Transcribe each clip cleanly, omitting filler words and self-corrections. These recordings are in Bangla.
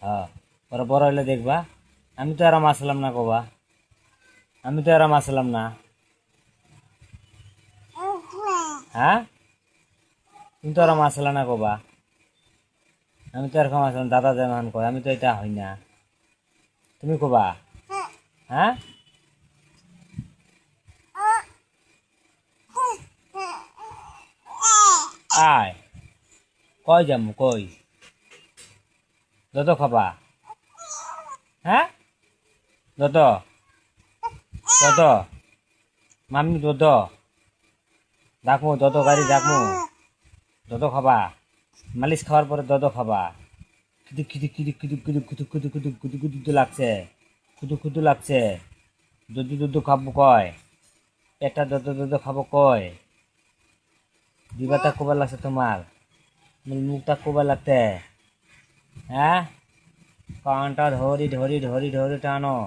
হ্যাঁ, পরে বড় হইলে দেখবা। আমি তো আরাম আসলাম না কবা, আমি তো আরাম আসলাম না। হ্যাঁ, তুমি তো আরাম আসলা না কবা, আমি তো এরকম আসলাম দাদা যেমন কয়, আমি তো এটা হই না। তুমি কবা। হ্যাঁ, আয়, কই যামু কই, যত খাবা। হ্যাঁ, যত যত মামি যত ডাকমু, যত গাড়ি ডাকমু, যত খাবা। মালিশ খাওয়ার পরে যত খাবা। কিদুক কিদুক কিদুক কিদুক কিদুক কুদুক কুদুক কুদুক কুদুক কুদুক তো লাগছে, কুদুক কুদুক লাগছে। দুধু দুধু খাবো কয়, পেটটা যত যত খাবো কয়। দিবাটা কোবা লাগছে তোমার, মুখটা কোবা লাগতে। হ্যাঁ, কানটা ধরি ধরি ধরি ধরি টানো।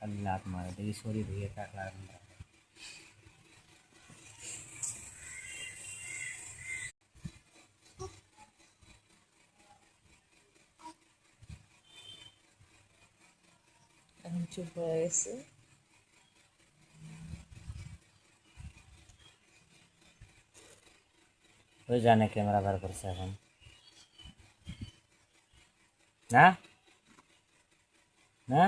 আল্লাহ মারে দেখি শরীর ধুয়ে থাকলা। এখন চুপ হয়ে গেছে। ওই জানে ক্যামেরা বার করছে এখন। না, না,